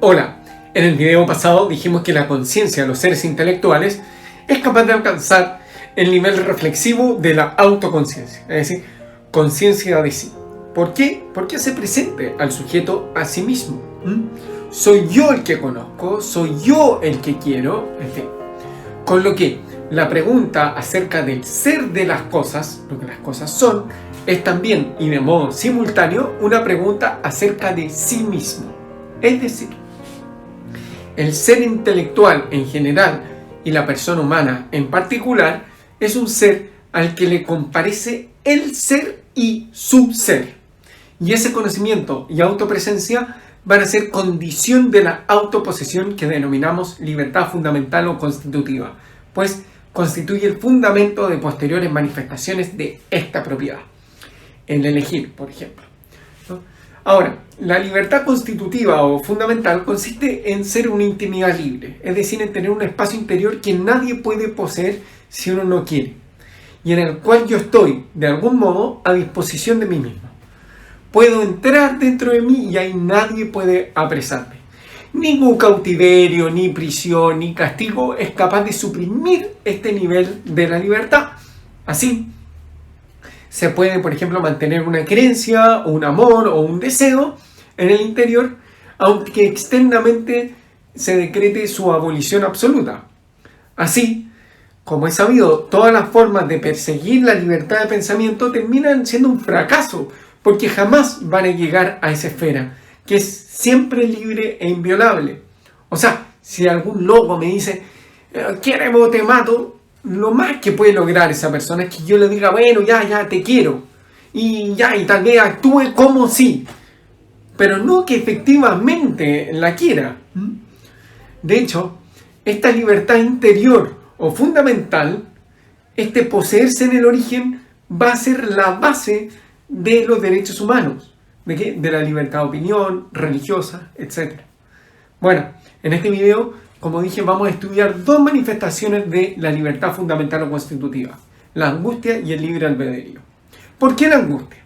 Hola, en el video pasado dijimos que la conciencia de los seres intelectuales es capaz de alcanzar el nivel reflexivo de la autoconciencia, es decir, conciencia de sí. ¿Por qué? Porque hace presente al sujeto a sí mismo. Soy yo el que conozco, soy yo el que quiero, en fin. Con lo que la pregunta acerca del ser de las cosas, lo que las cosas son, es también, y de modo simultáneo, una pregunta acerca de sí mismo. Es decir, el ser intelectual en general y la persona humana en particular es un ser al que le comparece el ser y su ser. Y ese conocimiento y autopresencia van a ser condición de la autoposesión que denominamos libertad fundamental o constitutiva, pues constituye el fundamento de posteriores manifestaciones de esta propiedad. El elegir, por ejemplo. Ahora, la libertad constitutiva o fundamental consiste en ser una intimidad libre, es decir, en tener un espacio interior que nadie puede poseer si uno no quiere, y en el cual yo estoy, de algún modo, a disposición de mí mismo. Puedo entrar dentro de mí y ahí nadie puede apresarme. Ningún cautiverio, ni prisión, ni castigo es capaz de suprimir este nivel de la libertad. Así, se puede, por ejemplo, mantener una creencia, un amor o un deseo en el interior, aunque externamente se decrete su abolición absoluta. Así, como es sabido, todas las formas de perseguir la libertad de pensamiento terminan siendo un fracaso, porque jamás van a llegar a esa esfera, que es siempre libre e inviolable. O sea, si algún loco me dice, quiéreme o te mato, lo más que puede lograr esa persona es que yo le diga, bueno, ya, te quiero. Y tal vez actúe como sí. Pero no que efectivamente la quiera. De hecho, esta libertad interior o fundamental, este poseerse en el origen, va a ser la base de los derechos humanos. ¿De qué? De la libertad de opinión, religiosa, etc. Bueno, en este video, como dije, vamos a estudiar dos manifestaciones de la libertad fundamental o constitutiva: la angustia y el libre albedrío. ¿Por qué la angustia?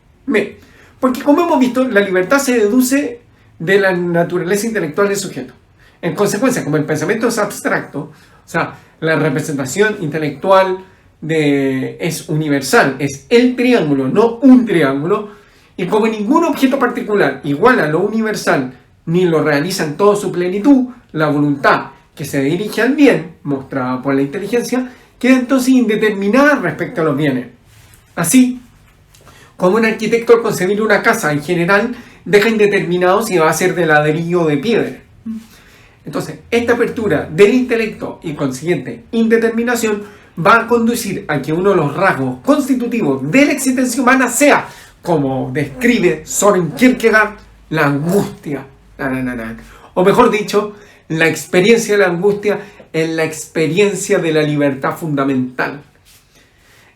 Porque como hemos visto, la libertad se deduce de la naturaleza intelectual del sujeto. En consecuencia, como el pensamiento es abstracto, o sea, la representación intelectual es universal, es el triángulo, no un triángulo, y como ningún objeto particular igual a lo universal, ni lo realiza en toda su plenitud, la voluntad que se dirige al bien, mostrada por la inteligencia, queda entonces indeterminada respecto a los bienes. Así, como un arquitecto al concebir una casa en general, deja indeterminado si va a ser de ladrillo o de piedra. Entonces, esta apertura del intelecto y consiguiente indeterminación va a conducir a que uno de los rasgos constitutivos de la existencia humana sea, como describe Søren Kierkegaard, la angustia. O mejor dicho, la experiencia de la angustia es la experiencia de la libertad fundamental.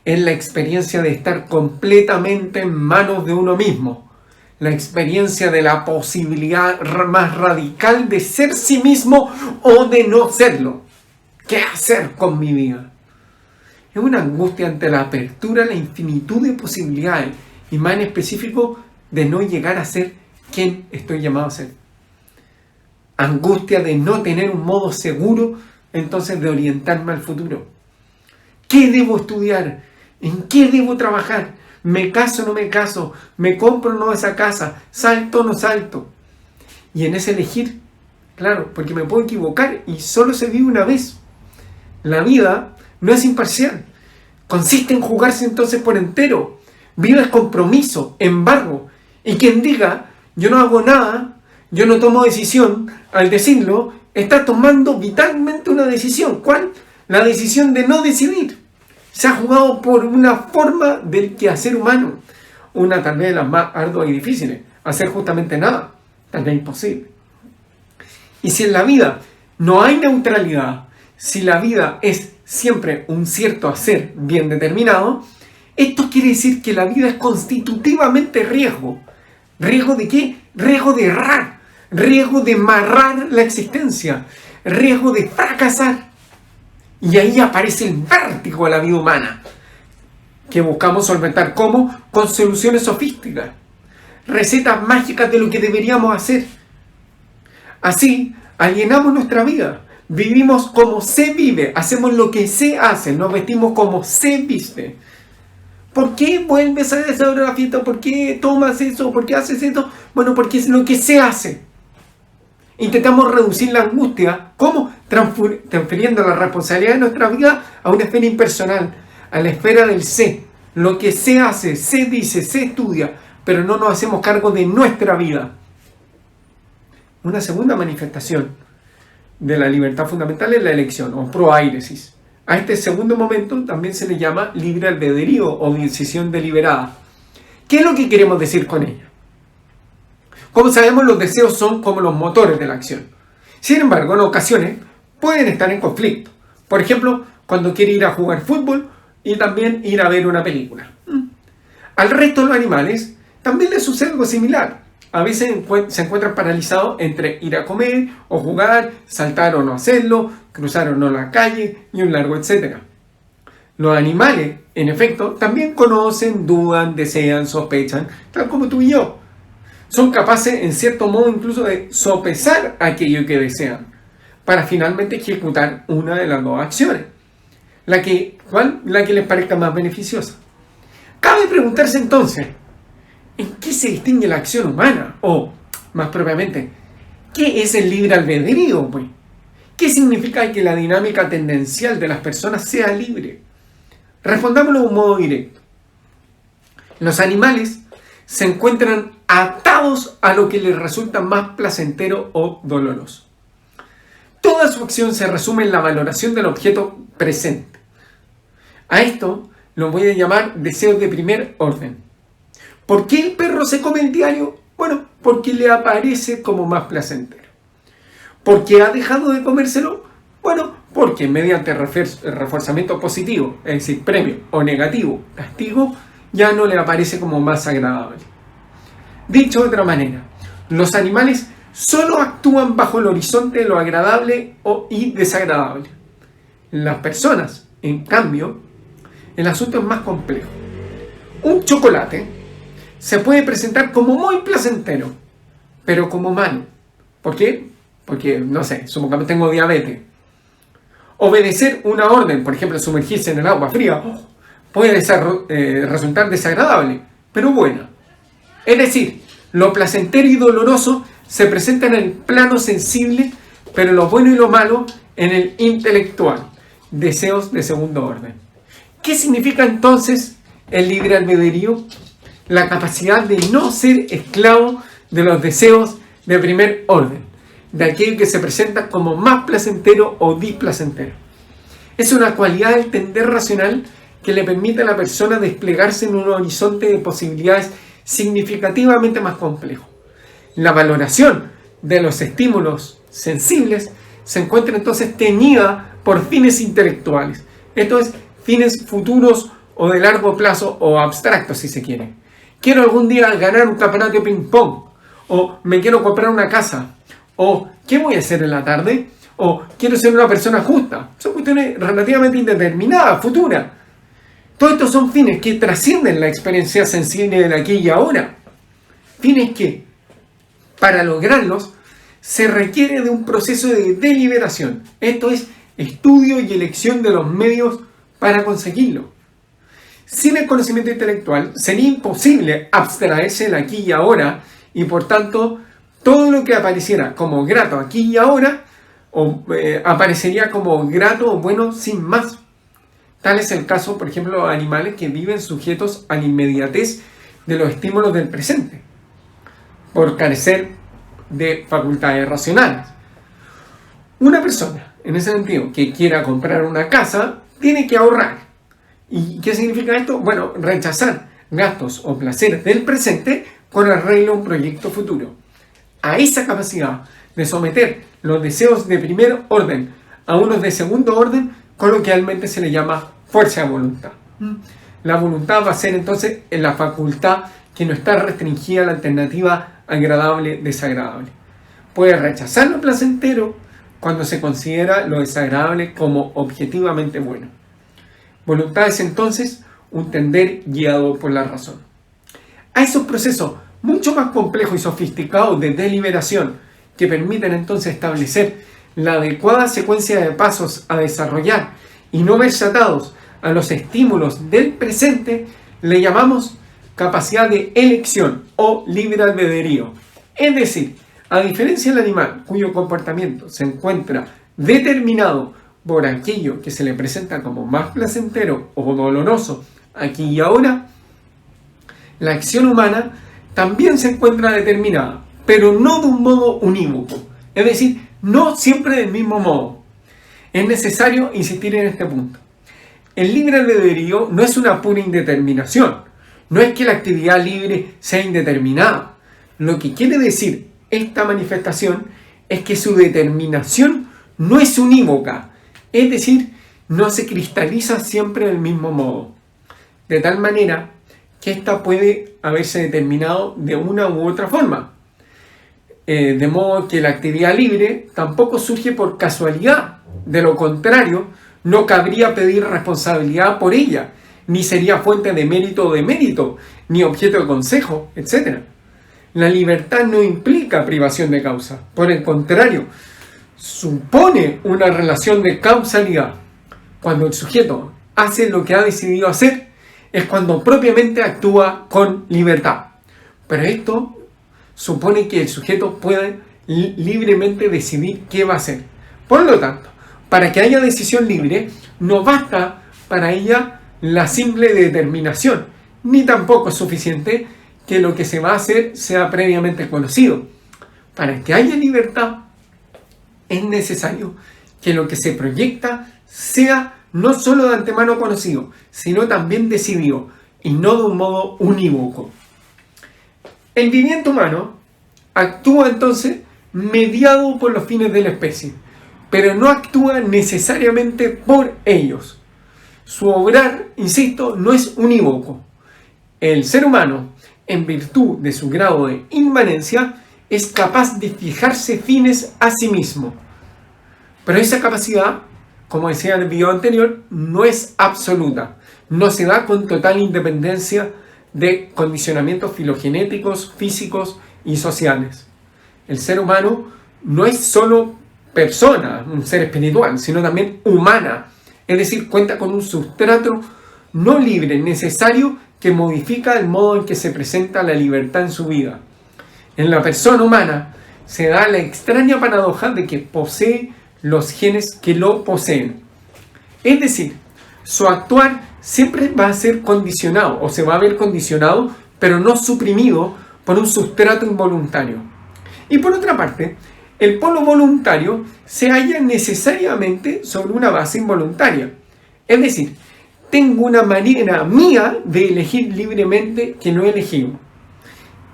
Es la experiencia de estar completamente en manos de uno mismo. La experiencia de la posibilidad más radical de ser sí mismo o de no serlo. ¿Qué hacer con mi vida? Es una angustia ante la apertura a la infinitud de posibilidades y más en específico de no llegar a ser quien estoy llamado a ser. Angustia de no tener un modo seguro entonces de orientarme al futuro. ¿Qué debo estudiar? ¿En qué debo trabajar? ¿Me caso o no me caso? ¿Me compro o no esa casa? ¿Salto o no salto? Y en ese elegir, claro, porque me puedo equivocar y solo se vive una vez. La vida no es imparcial. Consiste en jugarse entonces por entero. Vida es compromiso, embargo. Y quien diga, yo no hago nada, yo no tomo decisión, al decirlo, está tomando vitalmente una decisión. ¿Cuál? La decisión de no decidir. Se ha jugado por una forma del quehacer humano. Una tal vez de las más arduas y difíciles. Hacer justamente nada. Tal vez imposible. Y si en la vida no hay neutralidad, si la vida es siempre un cierto hacer bien determinado, esto quiere decir que la vida es constitutivamente riesgo. ¿Riesgo de qué? Riesgo de errar. Riesgo de marrar la existencia. Riesgo de fracasar. Y ahí aparece el vértigo de la vida humana, que buscamos solventar. ¿Cómo? Con soluciones sofísticas. Recetas mágicas de lo que deberíamos hacer. Así, alienamos nuestra vida. Vivimos como se vive, hacemos lo que se hace, nos vestimos como se viste. ¿Por qué vuelves a esa hora de la fiesta? ¿Por qué tomas eso? ¿Por qué haces esto? Bueno, porque es lo que se hace. Intentamos reducir la angustia. ¿Cómo? Transfiriendo la responsabilidad de nuestra vida a una esfera impersonal, a la esfera del sé. Lo que se hace, se dice, se estudia, pero no nos hacemos cargo de nuestra vida. Una segunda manifestación de la libertad fundamental es la elección o proairesis. A este segundo momento también se le llama libre albedrío o decisión deliberada. ¿Qué es lo que queremos decir con ella? Como sabemos, los deseos son como los motores de la acción. Sin embargo, en ocasiones pueden estar en conflicto. Por ejemplo, cuando quiere ir a jugar fútbol y también ir a ver una película. Al resto de los animales también les sucede algo similar. A veces se encuentran paralizados entre ir a comer o jugar, saltar o no hacerlo, cruzar o no la calle y un largo etcétera. Los animales, en efecto, también conocen, dudan, desean, sospechan, tal como tú y yo. Son capaces, en cierto modo, incluso de sopesar aquello que desean para finalmente ejecutar una de las dos acciones, la que les parezca más beneficiosa. Cabe preguntarse entonces, ¿en qué se distingue la acción humana? O, más propiamente, ¿qué es el libre albedrío? Pues? ¿Qué significa que la dinámica tendencial de las personas sea libre? Respondámoslo de un modo directo. Los animales se encuentran atados a lo que les resulta más placentero o doloroso. Toda su acción se resume en la valoración del objeto presente. A esto lo voy a llamar deseos de primer orden. ¿Por qué el perro se come el diario? Bueno, porque le aparece como más placentero. ¿Por qué ha dejado de comérselo? Bueno, porque mediante reforzamiento positivo, es decir, premio, o negativo, castigo, ya no le aparece como más agradable. Dicho de otra manera, los animales solo actúan bajo el horizonte de lo agradable y desagradable. Las personas, en cambio, el asunto es más complejo. Un chocolate se puede presentar como muy placentero, pero como malo. ¿Por qué? Porque, no sé, supongamos que tengo diabetes. Obedecer una orden, por ejemplo, sumergirse en el agua fría, puede resultar desagradable, pero buena. Es decir, lo placentero y doloroso se presenta en el plano sensible, pero lo bueno y lo malo en el intelectual. Deseos de segundo orden. ¿Qué significa entonces el libre albedrío? La capacidad de no ser esclavo de los deseos de primer orden, de aquello que se presenta como más placentero o displacentero. Es una cualidad del entender racional que le permite a la persona desplegarse en un horizonte de posibilidades significativamente más complejo. La valoración de los estímulos sensibles se encuentra entonces teñida por fines intelectuales, esto es, fines futuros o de largo plazo o abstractos si se quiere. Quiero algún día ganar un campeonato de ping pong, o me quiero comprar una casa, o ¿qué voy a hacer en la tarde? O quiero ser una persona justa. Son cuestiones relativamente indeterminadas, futuras. Todos estos son fines que trascienden la experiencia sensible de aquí y ahora. Fines que, para lograrlos, se requiere de un proceso de deliberación. Esto es, estudio y elección de los medios para conseguirlo. Sin el conocimiento intelectual, sería imposible abstraerse del aquí y ahora, y por tanto, todo lo que apareciera como grato aquí y ahora, aparecería como grato o bueno sin más. Tal es el caso, por ejemplo, de los animales que viven sujetos a la inmediatez de los estímulos del presente, por carecer de facultades racionales. Una persona, en ese sentido, que quiera comprar una casa, tiene que ahorrar. ¿Y qué significa esto? Bueno, rechazar gastos o placeres del presente con arreglo a un proyecto futuro. A esa capacidad de someter los deseos de primer orden a unos de segundo orden, coloquialmente se le llama fuerza de voluntad. La voluntad va a ser entonces la facultad que no está restringida a la alternativa agradable-desagradable. Puede rechazar lo placentero cuando se considera lo desagradable como objetivamente bueno. Voluntad es entonces un tender guiado por la razón. A esos procesos mucho más complejos y sofisticados de deliberación que permiten entonces establecer la adecuada secuencia de pasos a desarrollar y no verse atados a los estímulos del presente, le llamamos capacidad de elección o libre albedrío. Es decir, a diferencia del animal cuyo comportamiento se encuentra determinado por aquello que se le presenta como más placentero o doloroso aquí y ahora, la acción humana también se encuentra determinada, pero no de un modo unívoco, es decir, no siempre del mismo modo. Es necesario insistir en este punto. El libre albedrío no es una pura indeterminación, no es que la actividad libre sea indeterminada. Lo que quiere decir esta manifestación es que su determinación no es unívoca, es decir, no se cristaliza siempre del mismo modo, de tal manera que ésta puede haberse determinado de una u otra forma. De modo que la actividad libre tampoco surge por casualidad. De lo contrario, no cabría pedir responsabilidad por ella, ni sería fuente de mérito o demérito, ni objeto de consejo, etc. La libertad no implica privación de causa. Por el contrario, supone una relación de causalidad. Cuando el sujeto hace lo que ha decidido hacer, es cuando propiamente actúa con libertad. Pero esto supone que el sujeto puede libremente decidir qué va a hacer. Por lo tanto, para que haya decisión libre, no basta para ella la simple determinación, ni tampoco es suficiente que lo que se va a hacer sea previamente conocido. Para que haya libertad, es necesario que lo que se proyecta sea no solo de antemano conocido, sino también decidido, y no de un modo unívoco. El viviente humano actúa entonces mediado por los fines de la especie, pero no actúa necesariamente por ellos. Su obrar, insisto, no es unívoco. El ser humano, en virtud de su grado de inmanencia, es capaz de fijarse fines a sí mismo. Pero esa capacidad, como decía en el video anterior, no es absoluta. No se da con total independencia de condicionamientos filogenéticos, físicos y sociales. El ser humano no es solo persona, un ser espiritual, sino también humana. Es decir, cuenta con un sustrato no libre, necesario, que modifica el modo en que se presenta la libertad en su vida. En la persona humana se da la extraña paradoja de que posee los genes que lo poseen. Es decir, su actuar siempre va a ser condicionado, o se va a ver condicionado, pero no suprimido por un sustrato involuntario. Y por otra parte, el polo voluntario se halla necesariamente sobre una base involuntaria. Es decir, tengo una manera mía de elegir libremente que no he elegido.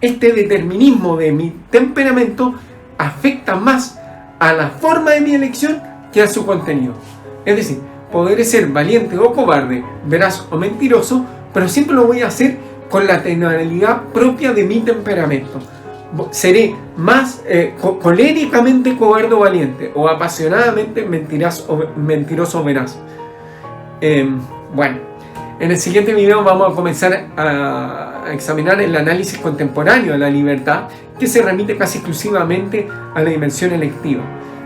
Este determinismo de mi temperamento afecta más a la forma de mi elección que a su contenido. Es decir, podré ser valiente o cobarde, veraz o mentiroso, pero siempre lo voy a hacer con la tonalidad propia de mi temperamento. Seré más coléricamente cobarde o valiente, o apasionadamente mentiroso o veraz. Bueno, en el siguiente video vamos a comenzar a examinar el análisis contemporáneo de la libertad, que se remite casi exclusivamente a la dimensión electiva.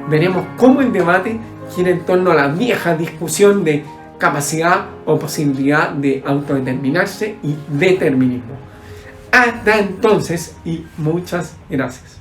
Veremos cómo el debate gira en torno a la vieja discusión de capacidad o posibilidad de autodeterminarse y determinismo. Hasta entonces y muchas gracias.